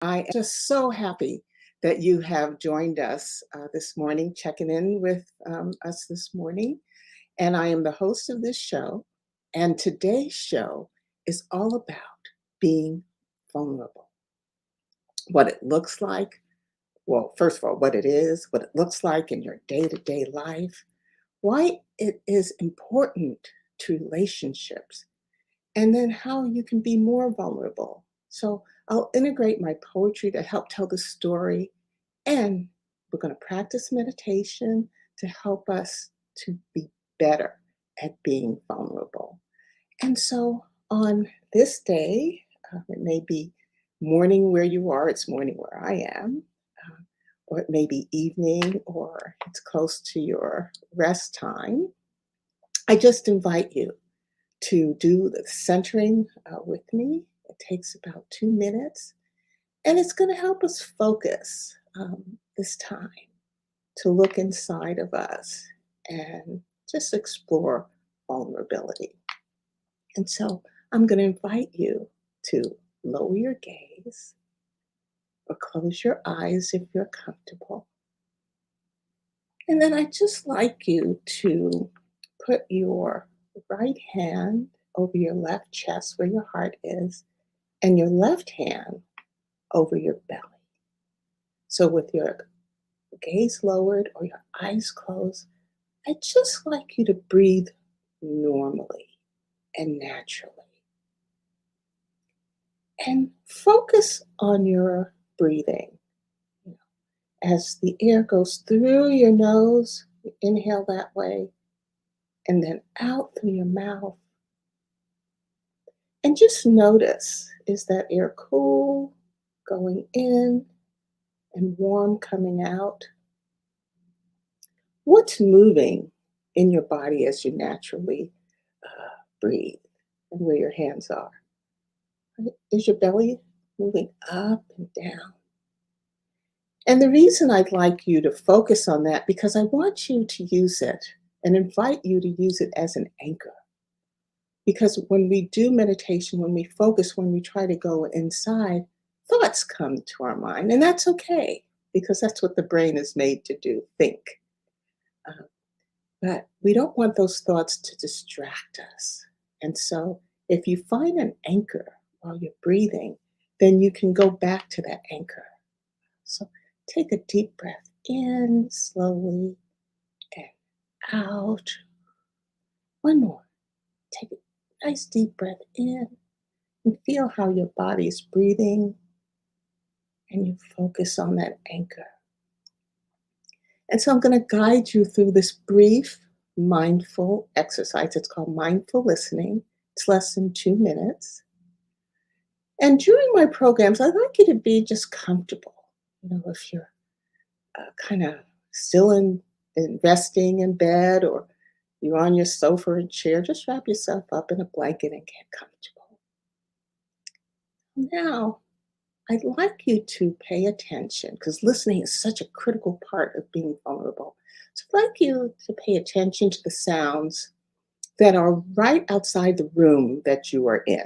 I am just so happy that you have joined us this morning, checking in with us this morning. And I am the host of this show. And today's show is all about being vulnerable, what it looks like. Well, first of all, what it is, what it looks like in your day to day life, why it is important to relationships, and then how you can be more vulnerable. So I'll integrate my poetry to help tell the story, and we're going to practice meditation to help us to be better at being vulnerable. And so on this day, it may be morning where you are, it's morning where I am, uh, or it may be evening, or it's close to your rest time. I just invite you to do the centering with me. It takes about 2 minutes, and it's going to help us focus this time to look inside of us and just explore vulnerability. And so I'm going to invite you to lower your gaze or close your eyes if you're comfortable. And then I'd just like you to put your right hand over your left chest where your heart is, and your left hand over your belly. So, with your gaze lowered or your eyes closed, I'd just like you to breathe normally and naturally. And focus on your breathing. You know, as the air goes through your nose, you inhale that way, and then out through your mouth. And just notice, is that air cool going in and warm coming out? What's moving in your body as you naturally breathe and where your hands are? Right? Is your belly moving up and down? And the reason I'd like you to focus on that, because I want you to use it and invite you to use it as an anchor. Because when we do meditation, when we focus, when we try to go inside, thoughts come to our mind. And that's okay, because that's what the brain is made to do, think. Uh, but we don't want those thoughts to distract us. And so if you find an anchor while you're breathing, then you can go back to that anchor. So take a deep breath in slowly and out. One more. Take a nice deep breath in and feel how your body is breathing, and you focus on that anchor. And so I'm going to guide you through this brief mindful exercise. It's called mindful listening. It's less than 2 minutes. And during my programs, I'd like you to be just comfortable. If you're kind of still resting in bed, or you're on your sofa or chair, just wrap yourself up in a blanket and get comfortable. Now, I'd like you to pay attention, because listening is such a critical part of being vulnerable. So I'd like you to pay attention to the sounds that are right outside the room that you are in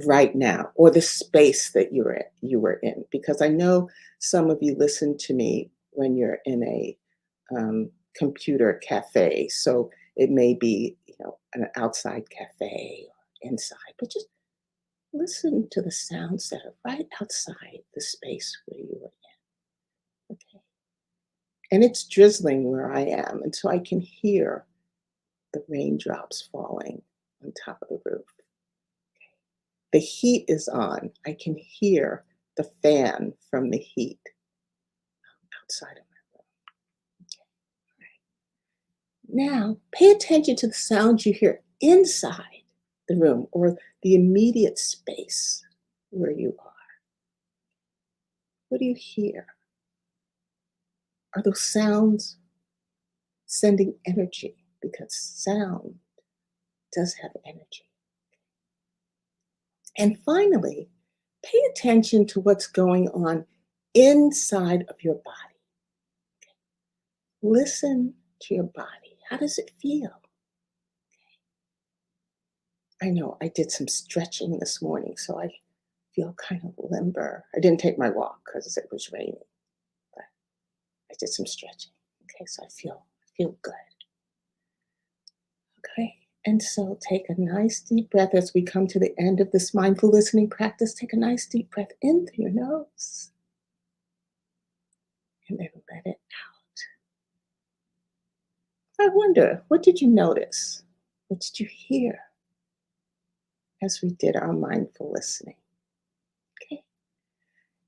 right now, or the space that you were in, because I know some of you listen to me when you're in a computer cafe. So it may be, an outside cafe or inside, but just listen to the sounds that are right outside the space where you are in. Okay. And it's drizzling where I am, and so I can hear the raindrops falling on top of the roof. The heat is on. I can hear the fan from the heat outside of my room. Now, pay attention to the sounds you hear inside the room, or the immediate space where you are. What do you hear? Are those sounds sending energy? Because sound does have energy. And finally, pay attention to what's going on inside of your body. Listen to your body. How does it feel? I know I did some stretching this morning, so I feel kind of limber. I didn't take my walk because it was raining, but I did some stretching. Okay, so I feel good. Okay. And so take a nice deep breath as we come to the end of this mindful listening practice. Take a nice deep breath in through your nose and then let it out. I wonder, what did you notice? What did you hear as we did our mindful listening? Okay.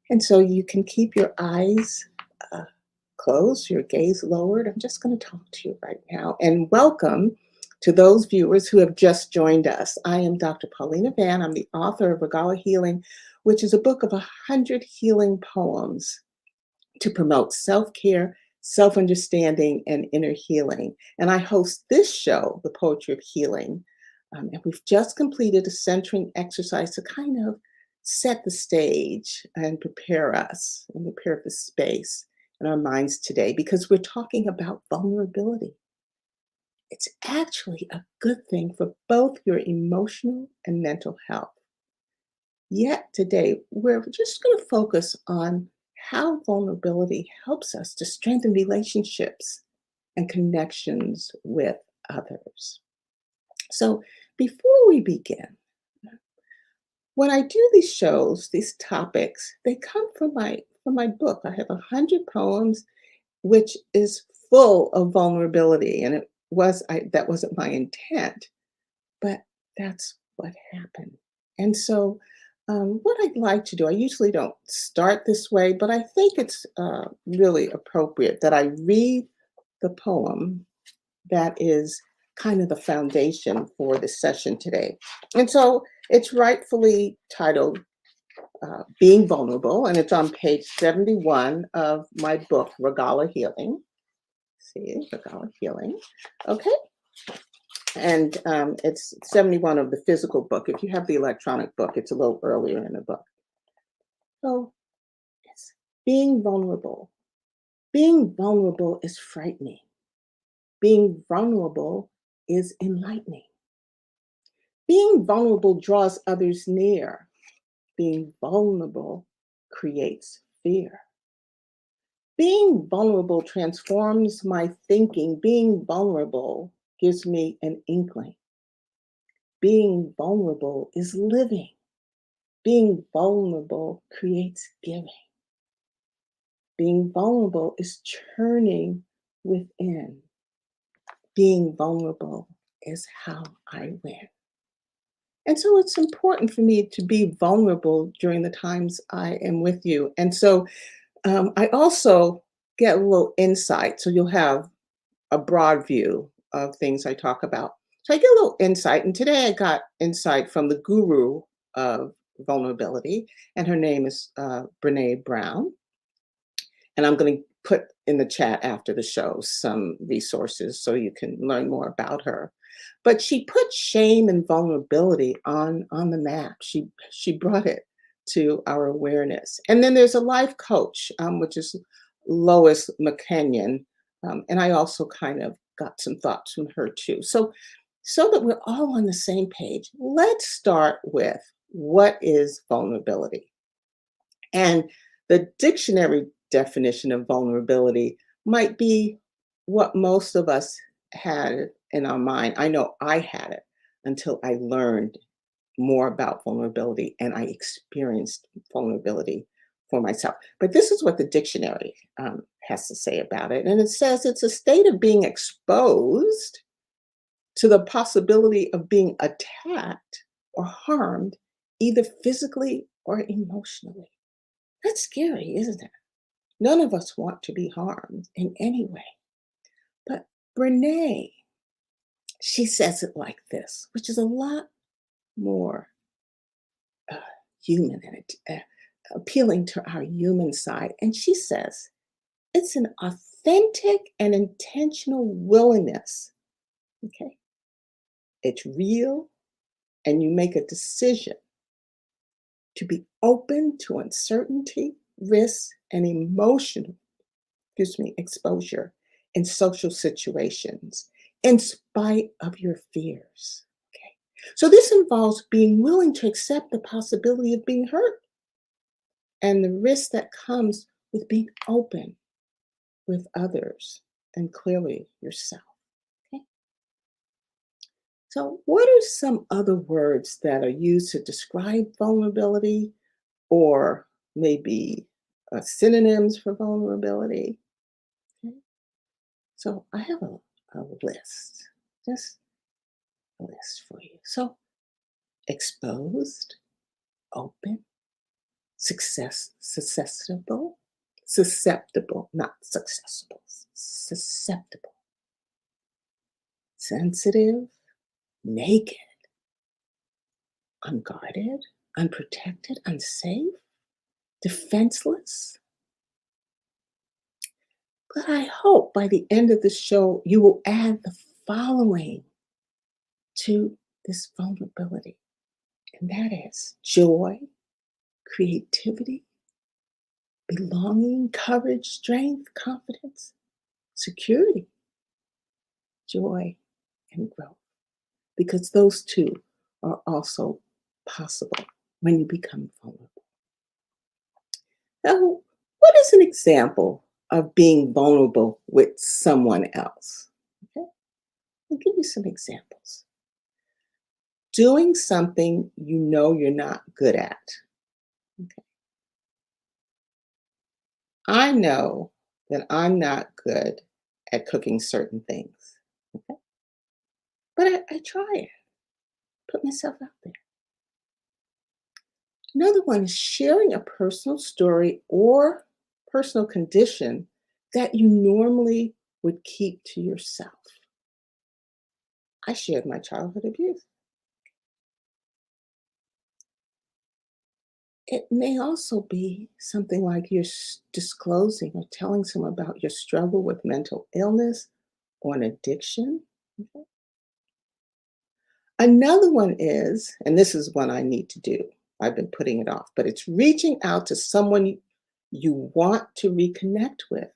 And so you can keep your eyes uh, closed, your gaze lowered. I'm just going to talk to you right now. And welcome to those viewers who have just joined us. I am Dr. Paulina Van. I'm the author of Regala Healing, which is a book of 100 healing poems to promote self-care, self-understanding, and inner healing. And I host this show, The Poetry of Healing. And we've just completed a centering exercise to kind of set the stage and prepare us and prepare the space in our minds today because we're talking about vulnerability. It's actually a good thing for both your emotional and mental health. Yet today, we're just going to focus on how vulnerability helps us to strengthen relationships and connections with others. So, before we begin, when I do these shows, these topics, they come from my book. I have 100 poems, which is full of vulnerability, and that wasn't my intent, but that's what happened. And so, what I'd like to do, I usually don't start this way, but I think it's really appropriate that I read the poem that is kind of the foundation for this session today. And so it's rightfully titled Being Vulnerable, and it's on page 71 of my book, Regala Healing. See, Regala Healing. Okay. And it's 71 of the physical book. If you have the electronic book, it's a little earlier in the book. So it's being vulnerable. Being vulnerable is frightening. Being vulnerable is enlightening. Being vulnerable draws others near. Being vulnerable creates fear. Being vulnerable transforms my thinking. Being vulnerable gives me an inkling. Being vulnerable is living. Being vulnerable creates giving. Being vulnerable is churning within. Being vulnerable is how I win. And so it's important for me to be vulnerable during the times I am with you. And so I also get a little insight. So you'll have a broad view of things I talk about. So I get a little insight. And today I got insight from the guru of vulnerability, and her name is Brene Brown. And I'm going to put in the chat after the show some resources so you can learn more about her. But she put shame and vulnerability on the map. She brought it to our awareness. And then there's a life coach, which is Lois McKenyon. And I also kind of got some thoughts from her too. So that we're all on the same page, let's start with what is vulnerability? And the dictionary definition of vulnerability might be what most of us had in our mind. I know I had it until I learned more about vulnerability and I experienced vulnerability for myself. But this is what the dictionary has to say about it. And it says it's a state of being exposed to the possibility of being attacked or harmed, either physically or emotionally. That's scary, isn't it? None of us want to be harmed in any way. But Brene, she says it like this, which is a lot more uh, human and appealing to our human side. And she says it's an authentic and intentional willingness. Okay. It's real, and you make a decision to be open to uncertainty, risk, and emotional, exposure in social situations in spite of your fears. Okay. So this involves being willing to accept the possibility of being hurt and the risk that comes with being open with others and clearly yourself. Okay. So, what are some other words that are used to describe vulnerability or maybe synonyms for vulnerability? Okay. So, I have a list, just a list for you. So, exposed, open, susceptible, not successful, susceptible, sensitive, naked, unguarded, unprotected, unsafe, defenseless. But I hope by the end of the show, you will add the following to this vulnerability, and that is joy, creativity, belonging, courage, strength, confidence, security, joy, and growth. Because those two are also possible when you become vulnerable. Now, what is an example of being vulnerable with someone else? Okay, I'll give you some examples. Doing something you know you're not good at. Okay. I know that I'm not good at cooking certain things, okay? But I try it, put myself out there. Another one is sharing a personal story or personal condition that you normally would keep to yourself. I shared my childhood abuse. It may also be something like you're disclosing or telling someone about your struggle with mental illness or an addiction. Okay. Another one is, and this is one I need to do, I've been putting it off, but it's reaching out to someone you want to reconnect with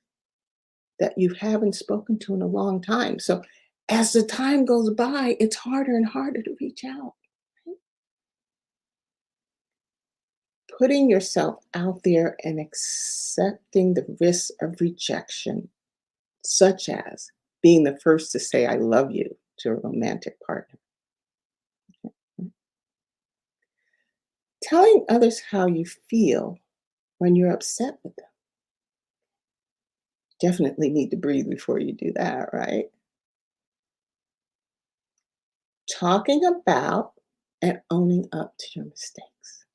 that you haven't spoken to in a long time. So as the time goes by, it's harder and harder to reach out. Right? Putting yourself out there and accepting the risks of rejection, such as being the first to say, I love you to a romantic partner. Telling others how you feel when you're upset with them. Definitely need to breathe before you do that, right? Talking about and owning up to your mistakes.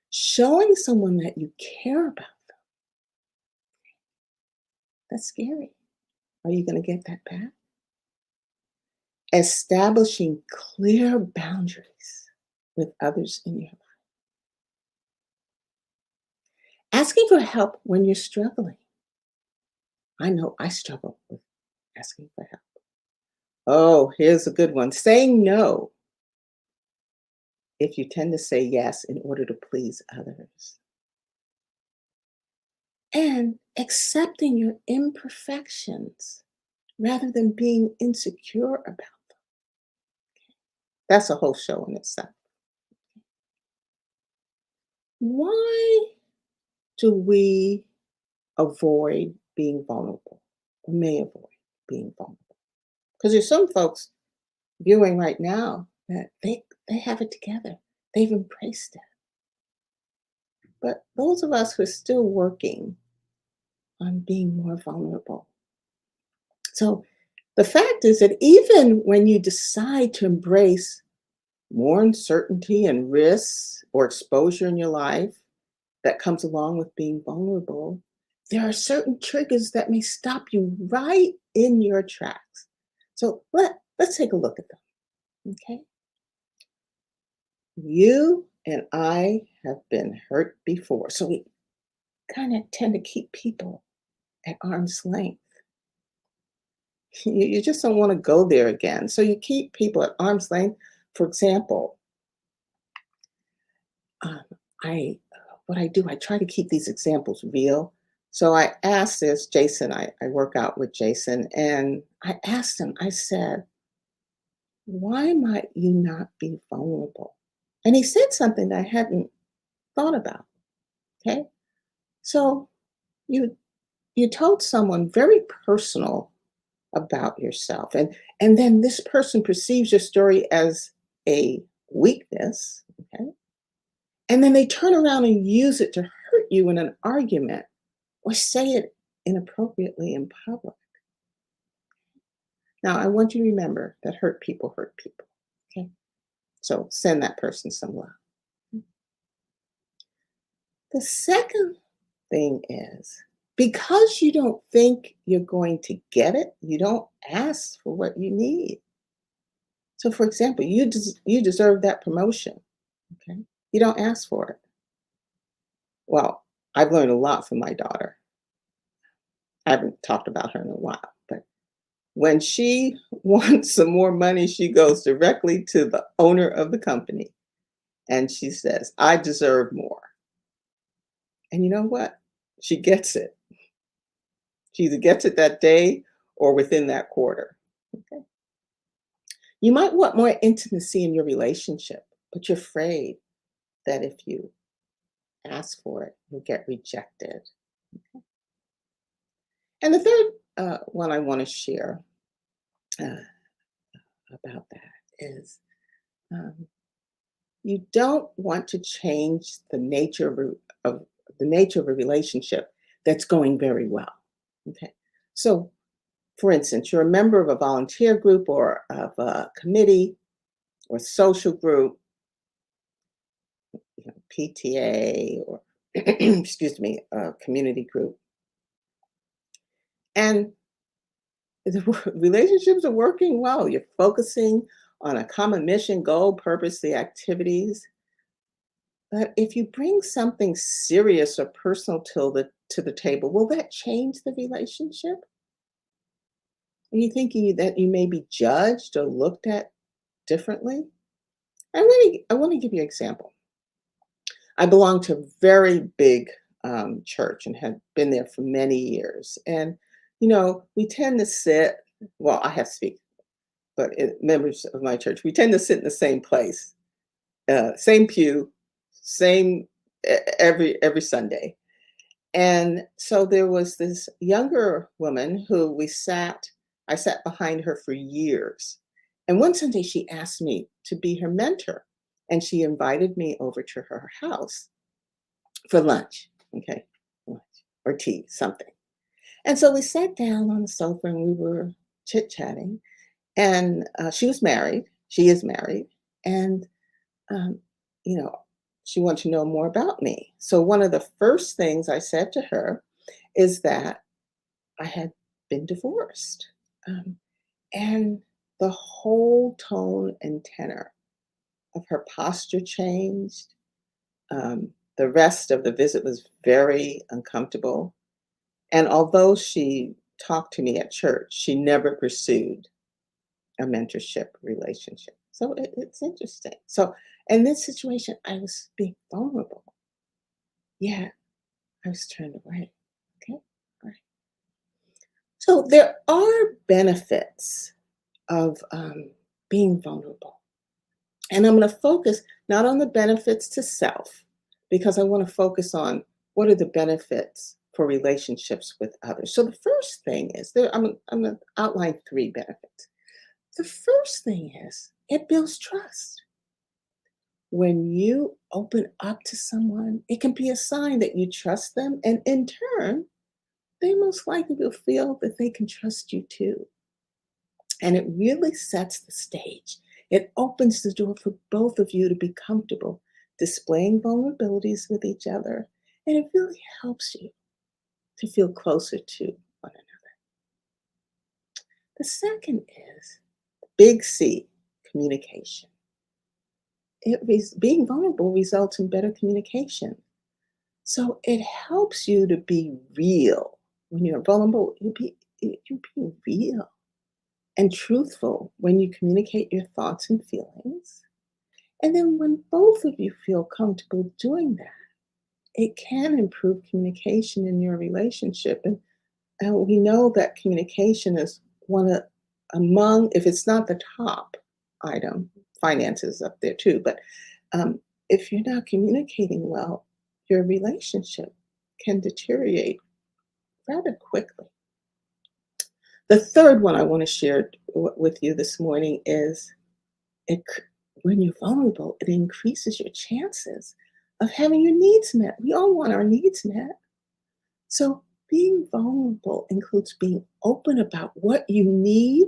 Showing someone that you care about them. That's scary. Are you going to get that back? Establishing clear boundaries with others in your life. Asking for help when you're struggling. I know I struggle with asking for help. Oh, here's a good one. Saying no if you tend to say yes in order to please others. And accepting your imperfections rather than being insecure about them. That's a whole show in itself. Why do we avoid being vulnerable or may avoid being vulnerable? Because there's some folks viewing right now that they have it together. They've embraced it. But those of us who are still working on being more vulnerable. So the fact is that even when you decide to embrace more uncertainty and risks or exposure in your life that comes along with being vulnerable, there are certain triggers that may stop you right in your tracks. So let's take a look at them, okay? You and I have been hurt before, so we kind of tend to keep people at arm's length. You just don't want to go there again. So you keep people at arm's length. For example, um, I what I do, I try to keep these examples real. So I asked this, Jason, I work out with Jason, and I asked him, I said, why might you not be vulnerable? And he said something that I hadn't thought about. Okay. So you you told someone very personal about yourself, and then this person perceives your story as a weakness, okay? And then they turn around and use it to hurt you in an argument or say it inappropriately in public. Now, I want you to remember that hurt people, okay? So send that person some love. The second thing is, because you don't think you're going to get it, you don't ask for what you need. So, for example, you deserve that promotion, okay? You don't ask for it. Well, I've learned a lot from my daughter. I haven't talked about her in a while, but when she wants some more money, she goes directly to the owner of the company and she says, "I deserve more." And you know what? She gets it. She either gets it that day or within that quarter. Okay. You might want more intimacy in your relationship, but you're afraid that if you ask for it, you'll get rejected. And the third one I want to share uh, about that is um, you don't want to change the nature of the nature of a relationship that's going very well. Okay, so for instance, you're a member of a volunteer group or of a committee or social group, PTA or excuse me, a community group, and the relationships are working well. You're focusing on a common mission, goal, purpose, the activities. But if you bring something serious or personal to the table, will that change the relationship? Are you thinking that you may be judged or looked at differently? I want to give you an example. I belong to a very big church and have been there for many years. And, we tend to sit, well, I have to speak, but members of my church, we tend to sit in the same place, same pew, same every Sunday. And so there was this younger woman who I sat behind her for years. And one Sunday she asked me to be her mentor. And she invited me over to her house for lunch. Okay. Lunch or tea, something. And so we sat down on the sofa and we were chit-chatting. And she was married. She is married. And um, you know, she wanted to know more about me. So one of the first things I said to her is that I had been divorced. Um, and the whole tone and tenor of her posture changed. The rest of the visit was very uncomfortable. And although she talked to me at church, she never pursued a mentorship relationship. So it's interesting. So in this situation, I was being vulnerable. Yeah, I was turned away. Okay. All right. So there are benefits of being vulnerable. And I'm going to focus not on the benefits to self, because I want to focus on what are the benefits for relationships with others. So the first thing is I'm going to outline three benefits. The first thing is it builds trust. When you open up to someone, it can be a sign that you trust them. And in turn, they most likely will feel that they can trust you too. And it really sets the stage. It opens the door for both of you to be comfortable displaying vulnerabilities with each other. And it really helps you to feel closer to one another. The second is big C, communication. Being vulnerable results in better communication. So it helps you to be real. When you're vulnerable, you be real and truthful when you communicate your thoughts and feelings. And then when both of you feel comfortable doing that, it can improve communication in your relationship. And we know that communication is one of among, if it's not the top item, finances up there too, but um, if you're not communicating well, your relationship can deteriorate rather quickly. The third one I want to share with you this morning is it, when you're vulnerable, it increases your chances of having your needs met. We all want our needs met. So being vulnerable includes being open about what you need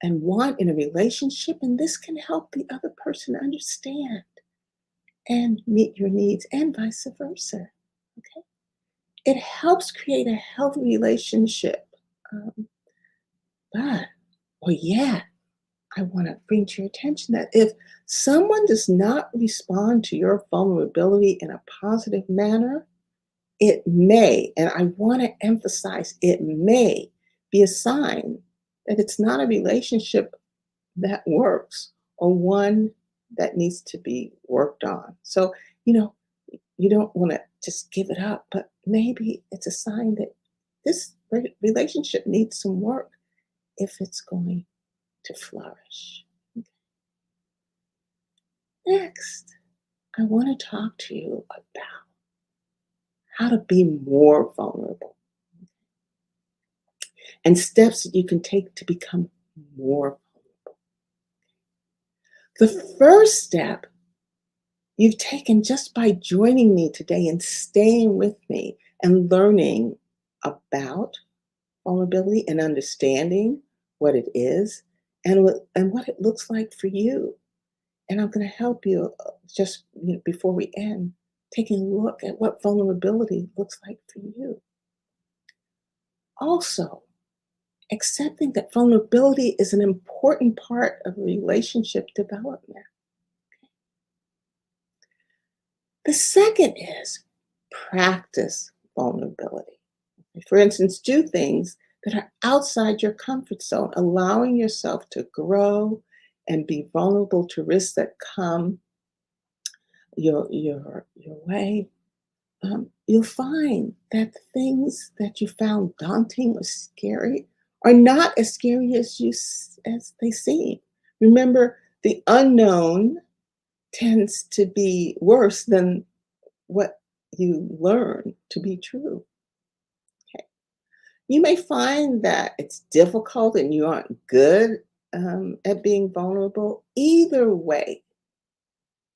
and want in a relationship, and this can help the other person understand and meet your needs, and vice versa. Okay, it helps create a healthy relationship. Um, but, well, yeah, I want to bring to your attention that if someone does not respond to your vulnerability in a positive manner, it may, and I want to emphasize, it may be a sign that it's not a relationship that works or one that needs to be worked on. So, you know, you don't want to just give it up, but maybe it's a sign that this relationship needs some work if it's going to flourish. Next, I want to talk to you about how to be more vulnerable and steps that you can take to become more vulnerable. The first step you've taken just by joining me today and staying with me and learning about vulnerability and understanding what it is and what it looks like for you. And I'm going to help you just before we end, taking a look at what vulnerability looks like for you. Also, accepting that vulnerability is an important part of relationship development. The second is practice vulnerability. For instance, do things that are outside your comfort zone, allowing yourself to grow and be vulnerable to risks that come your way. You'll find that the things that you found daunting or scary are not as scary as they seem. Remember, the unknown tends to be worse than what you learn to be true. Okay. You may find that it's difficult and you aren't good at being vulnerable. Either way,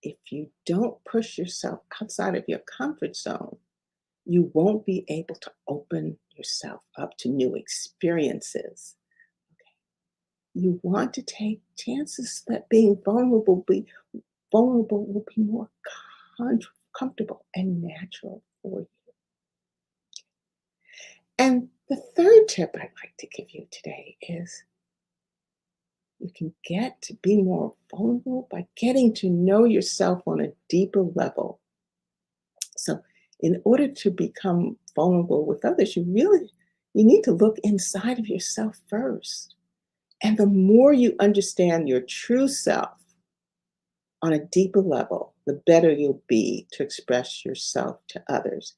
if you don't push yourself outside of your comfort zone, you won't be able to open yourself up to new experiences. You want to take chances that being vulnerable will be more comfortable and natural for you. And the third tip I'd like to give you today is you can get to be more vulnerable by getting to know yourself on a deeper level. So, in order to become vulnerable with others, you need to look inside of yourself first. And the more you understand your true self on a deeper level, the better you'll be to express yourself to others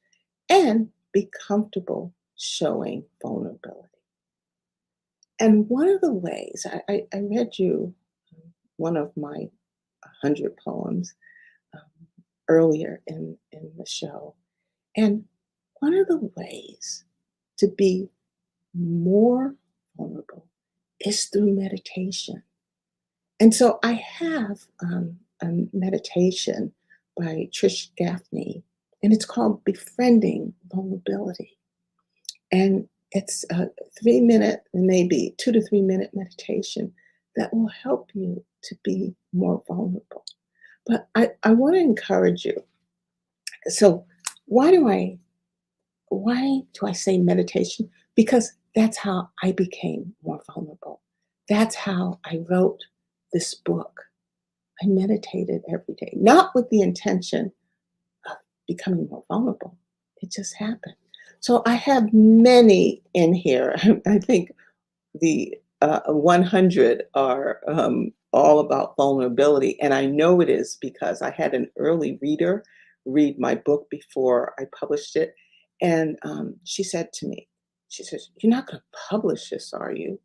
and be comfortable showing vulnerability. And one of the ways I read you one of my 100 poems um, earlier in the show. And one of the ways to be more vulnerable is through meditation. And so I have a meditation by Trish Gaffney, and it's called Befriending Vulnerability. And it's a 3 minute, maybe 2 to 3 minute meditation that will help you to be more vulnerable. But I want to encourage you. So why do I say meditation? Because that's how I became more vulnerable. That's how I wrote this book. I meditated every day, not with the intention of becoming more vulnerable. It just happened. So I have many in here. I think the 100 are all about vulnerability. And I know it is because I had an early reader read my book before I published it. And she said to me, she says, "You're not going to publish this, are you?"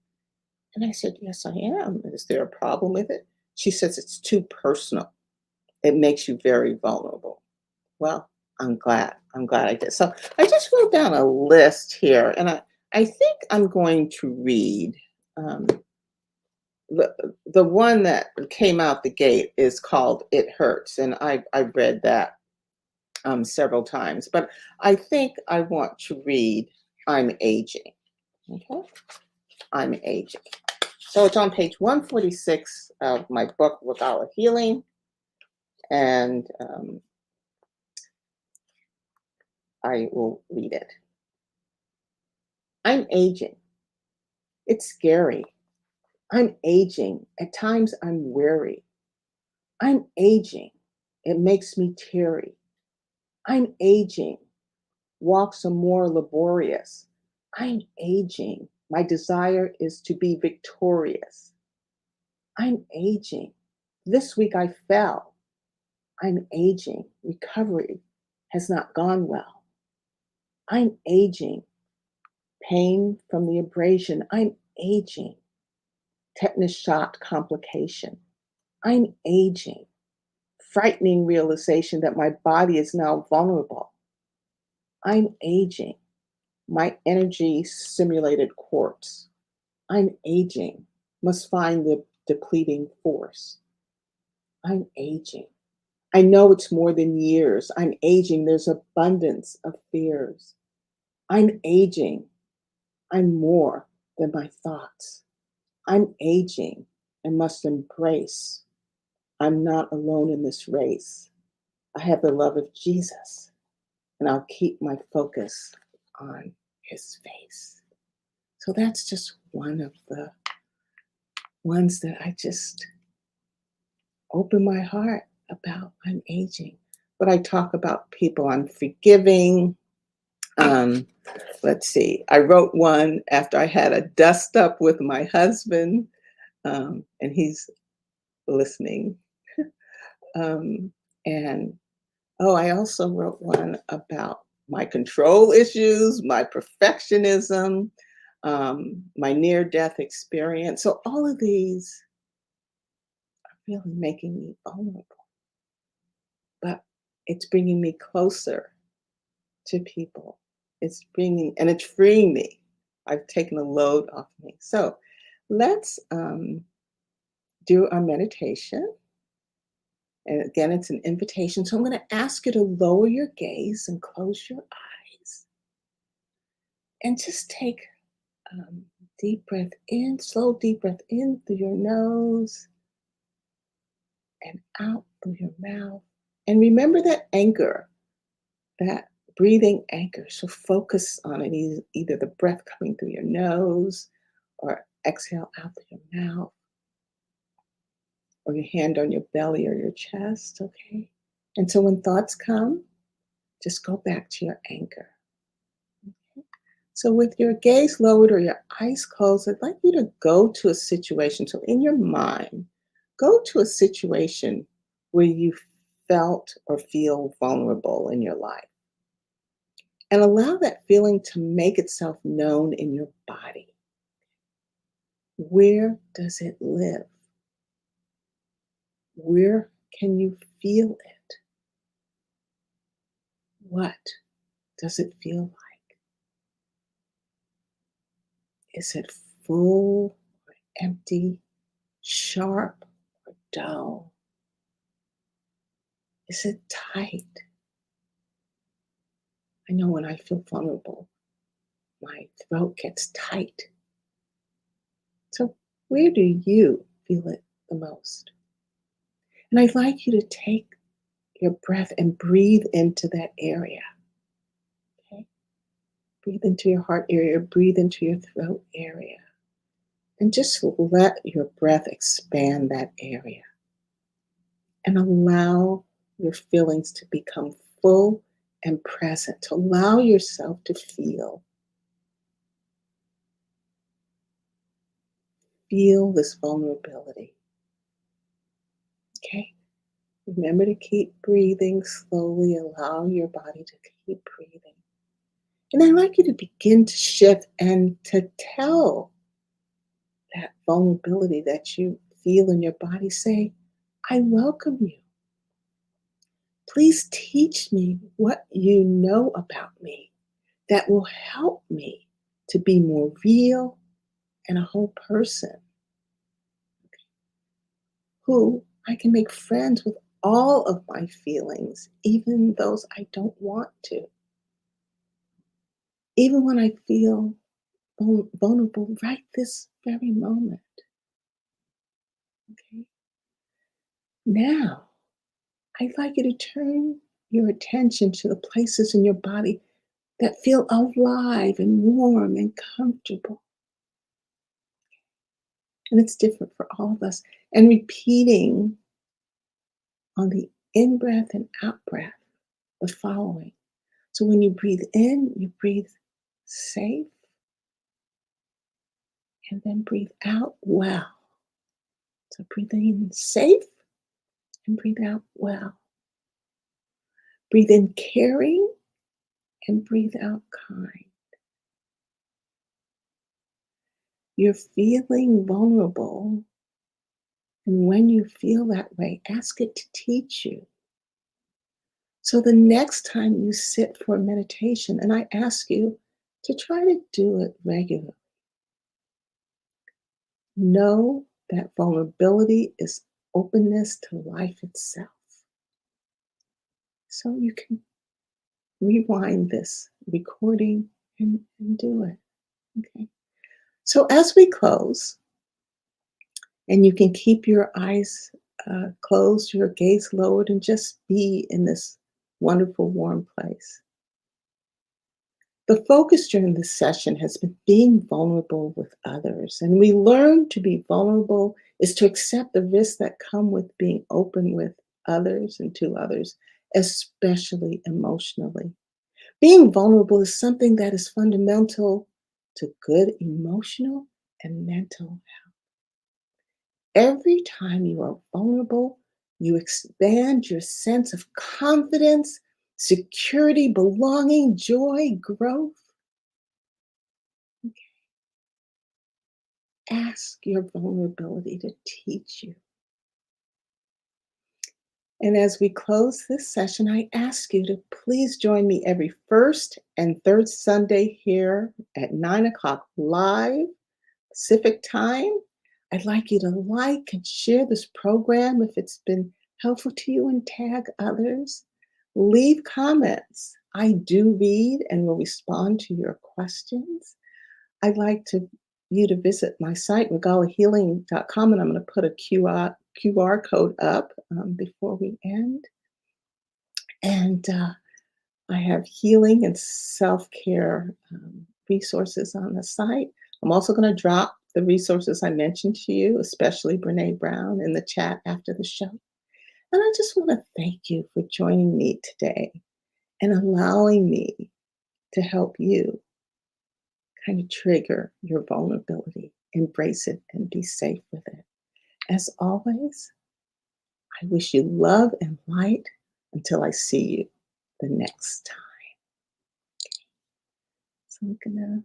And I said, "Yes, I am. Is there a problem with it?" She says, "It's too personal. It makes you very vulnerable." Well, I'm glad. I'm glad I did. So I just wrote down a list here, and I think I'm going to read. Um, the one that came out the gate is called "It Hurts," and I read that several times. But I think I want to read "I'm Aging." Okay, "I'm Aging." So it's on page 146 of my book, Without Healing, and I will read it. I'm aging. It's scary. I'm aging. At times I'm weary. I'm aging. It makes me teary. I'm aging. Walks are more laborious. I'm aging. My desire is to be victorious. I'm aging. This week I fell. I'm aging. Recovery has not gone well. I'm aging. Pain from the abrasion. I'm aging. Tetanus shot complication. I'm aging. Frightening realization that my body is now vulnerable. I'm aging. My energy simulated corpse. I'm aging. Must find the depleting force. I'm aging. I know it's more than years. I'm aging. There's abundance of fears. I'm aging. I'm more than my thoughts. I'm aging and must embrace. I'm not alone in this race. I have the love of Jesus, and I'll keep my focus on his face. So that's just one of the ones that I just open my heart about. I'm aging. But I talk about people I'm forgiving. Um, let's see. I wrote one after I had a dust up with my husband, and he's listening. Um, and I also wrote one about my control issues, my perfectionism, my near death experience. So, all of these are really making me vulnerable, but it's bringing me closer to people. And it's freeing me. I've taken a load off me. So, let's do our meditation. And again, it's an invitation. So, I'm going to ask you to lower your gaze and close your eyes and just take deep breath in, slow deep breath in through your nose and out through your mouth. And remember that anchor, that breathing anchor. So focus on it, either the breath coming through your nose or exhale out through your mouth or your hand on your belly or your chest, okay? And so when thoughts come, just go back to your anchor. So, with your gaze lowered or your eyes closed, I'd like you to go to a situation. So, in your mind, go to a situation where you felt or feel vulnerable in your life and allow that feeling to make itself known in your body. Where does it live? Where can you feel it? What does it feel like? Is it full or empty, sharp or dull? Is it tight? I know when I feel vulnerable, my throat gets tight. So, where do you feel it the most? And I'd like you to take your breath and breathe into that area. Okay? Breathe into your heart area, breathe into your throat area. And just let your breath expand that area. And allow your feelings to become full and present. To allow yourself to feel. Feel this vulnerability. Okay? Remember to keep breathing slowly, allow your body to keep breathing. And I'd like you to begin to shift and to tell that vulnerability that you feel in your body. Say, I welcome you. Please teach me what you know about me that will help me to be more real and a whole person who I can make friends with all of my feelings, even those I don't want to, even when I feel vulnerable right this very moment. Okay. Now, I'd like you to turn your attention to the places in your body that feel alive and warm and comfortable. And it's different for all of us. And repeating on the in breath and out breath the following. So when you breathe in, you breathe safe, and then breathe out well. So breathe in safe and breathe out well. Breathe in caring and breathe out kind. You're feeling vulnerable. And when you feel that way, ask it to teach you. So the next time you sit for meditation, and I ask you to try to do it regularly, know that vulnerability is openness to life itself. So you can rewind this recording and do it. Okay. So as we close, and you can keep your eyes closed, your gaze lowered, and just be in this wonderful, warm place. The focus during this session has been being vulnerable with others. And we learn to be vulnerable is to accept the risks that come with being open with others and to others, especially emotionally. Being vulnerable is something that is fundamental to good emotional and mental health. Every time you are vulnerable, you expand your sense of confidence, security, belonging, joy, growth. Ask your vulnerability to teach you. And as we close this session, I ask you to please join me every first and third Sunday here at 9 o'clock live Pacific time. I'd like you to like and share this program if it's been helpful to you and tag others. Leave comments. I do read and will respond to your questions. I'd like you to visit my site, regalahealing.com, and I'm going to put a QR code up before we end. And I have healing and self-care resources on the site. I'm also going to drop the resources I mentioned to you, especially Brene Brown, in the chat after the show. And I just want to thank you for joining me today and allowing me to help you kind of trigger your vulnerability, embrace it, and be safe with it. As always, I wish you love and light until I see you the next time. So I'm gonna